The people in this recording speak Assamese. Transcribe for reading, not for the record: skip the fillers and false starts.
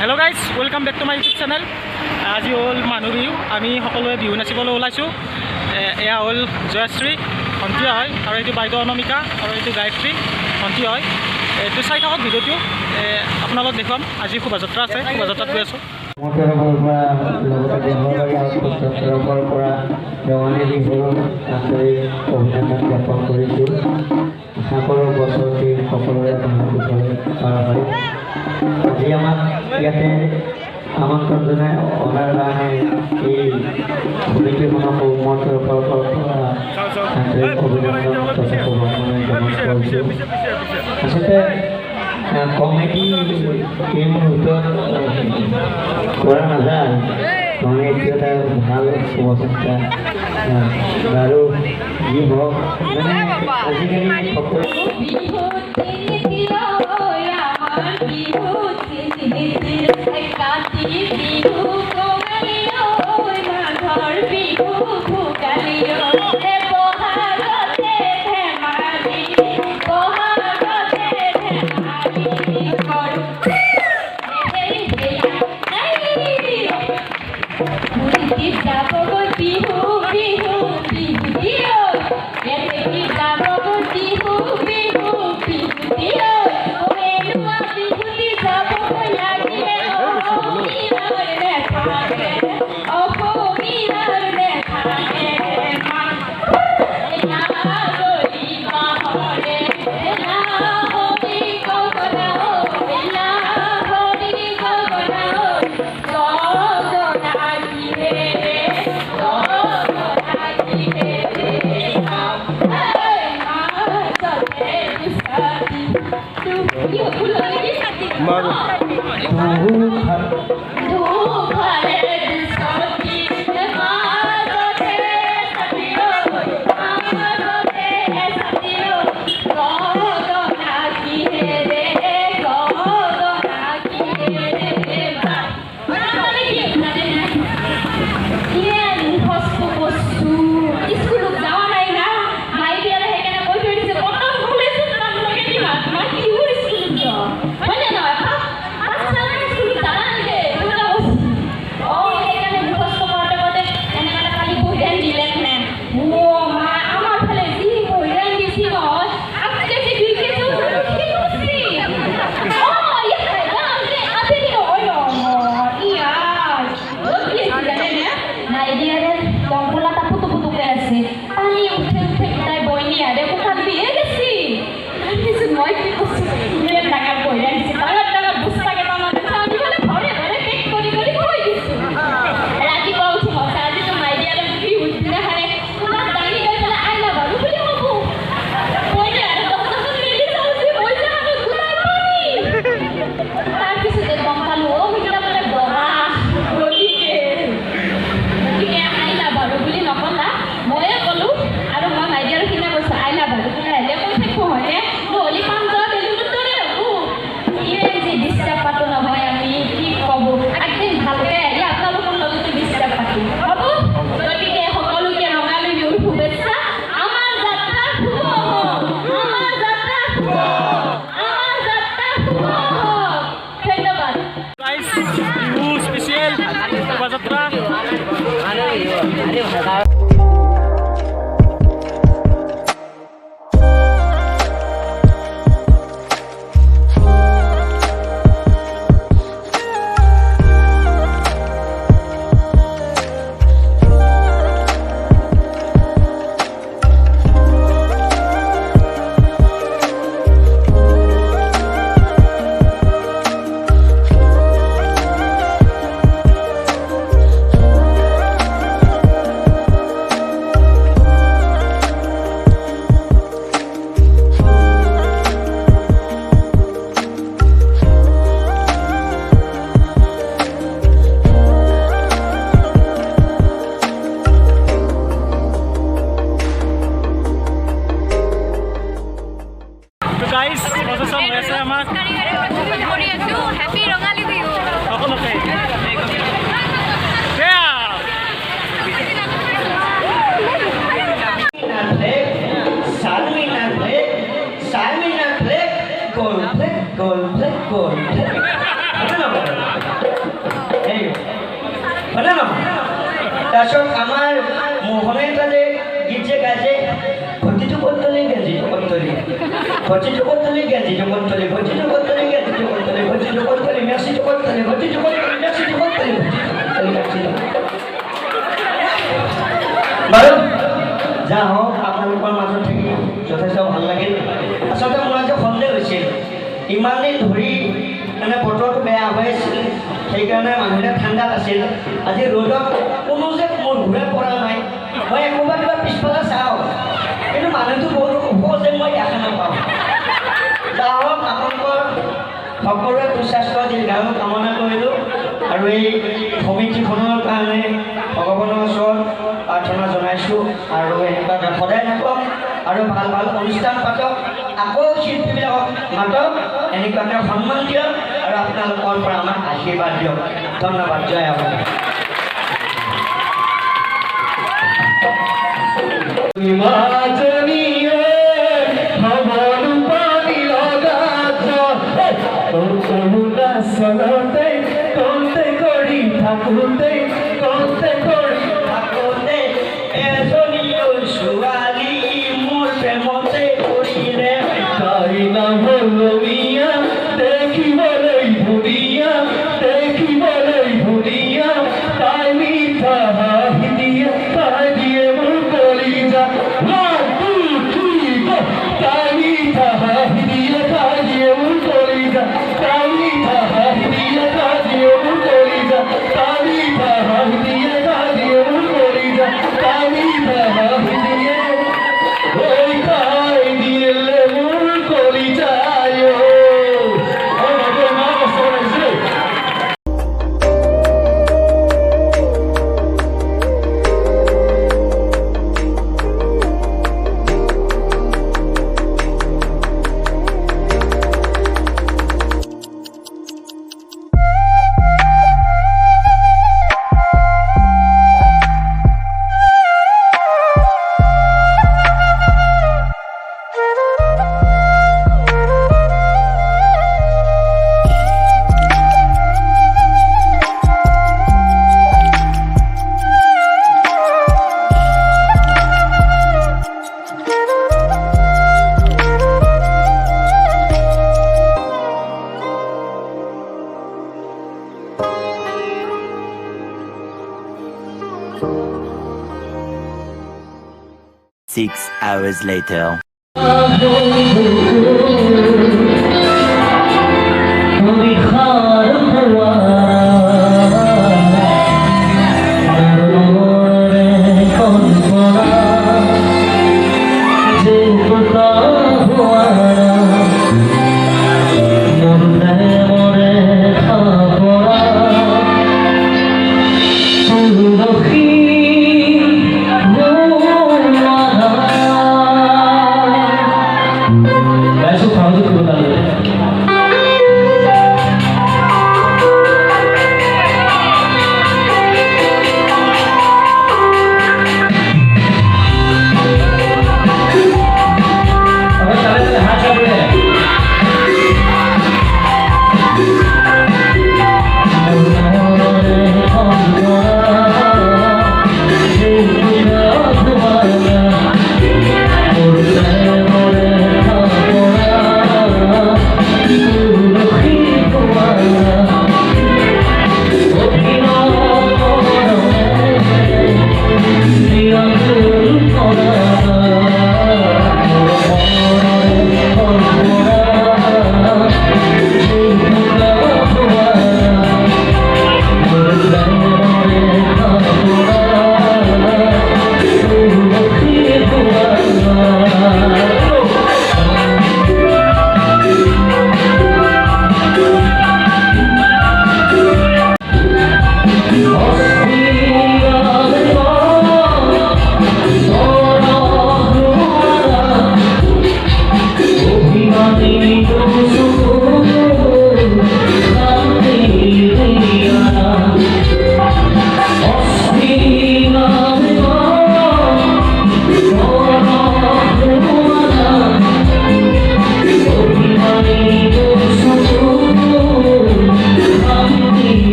Hello' guys, welcome back to my YouTube channel. আজি হ'ল মানুহ বিহু। আমি সকলোৱে বিহু নাচিবলৈ ওলাইছোঁ। এয়া হ'ল জয়শ্ৰী, ভণ্টি হয়, আৰু এইটো বাইদেউ অনামিকা, আৰু এইটো গায়ত্ৰী, ভণ্টি হয়। এইটো চাই থাকক ভিডিঅ'টো, আপোনালোক দেখুৱাম। আজি শোভাযাত্ৰা আছে, শোভাযাত্ৰাত গৈ আছোঁ। ৰঙালী বিহুৰ আন্তৰিক অভিনন্দন জ্ঞাপন কৰিছোঁ। আশা কৰোঁ বছৰটি সকলোৰে ভাল কুশলে পাৰ হয়। আজি আমাক ইয়াতে আমন্ত্ৰণ জনাই অনাৰ কাৰণে এই সমিতিখনক মোৰ তৰফৰ পৰা আন্তৰিক অভিনন্দন তথা শুভকামনা জ্ঞাপন কৰিছোঁ। আচলতে কমেডি এই মুহূৰ্তত কৰা নাযায়, মানে এইটো এটা ভাল শুভযাত্ৰা। আৰু যি হওক, মানে আজিকালি সকলো ঘটি জগতলে জ্ঞাতি জগতলে ঘটি জগতলে জ্ঞাতি জগতলে ঘটি জগতলে মেসি জগতলে ঘটি জগতলে মেসি জগতলে বাৰু যা হওক আপোনালোকৰ মাজত থাকি যথেষ্ট ভাল লাগিল আচলতে মোৰ আজি সন্দেহ হৈছিল ইমানেই ধৰি মানে বতৰটো বেয়া হৈ আছিল সেইকাৰণে মানুহে ঠাণ্ডাত আছিল আজি ৰ'দত কোনো যে মোৰ ঘূৰাই পৰা নাই মই একোবাৰ কিবা পিছফালে চাওঁ কিন্তু মানুহটো বহুত ওখ যে মই দেখা নাপাওঁ যা হওক আপোনালোকৰ সকলোৰে সুস্বাস্থ্য দীৰ্ঘায়ু কামনা কৰিলোঁ আৰু এই সমিতিখনৰ কাৰণে ভগৱানৰ ওচৰত প্ৰাৰ্থনা জনাইছোঁ আৰু এনেকুৱা সদায় থাকক আৰু ভাল ভাল অনুষ্ঠান পাতক আকৌ শিল্পীবিলাকক মাতক এনেকুৱাকৈ সন্মান দিয়ক আৰু আপোনালোকৰ পৰা আমাক আশীৰ্বাদ দিয়ক ধন্যবাদ জয় আপুনি কতে কৰি থাকোঁতে কতে কৰি থাকোঁতে এজনীও ছোৱালী মোৰ প্ৰেমতে পৰিলে তাই নাম হল মিয়া দেখিবলৈ ধুনীয়া দেখিবলৈ ধুনীয়া তাই মিঠা হাঁহি দিয়ে তাই দিয়ে মোৰ কলিজা তাই মিঠা হাঁহি দিয়ে তাই দিয়ে মোৰ কলিজা তাই মিঠা হাঁহি দিয়ে তাই দিয়ে মোৰ কলিজা তাই মিঠা হাঁহি দিয়ে তাই দিয়ে মোৰ কলিজা তাই মিঠা হাঁহি দিয়ে ওই তাই দিলে মোৰ কলিজায় আমাকে মা বসে Six hours later.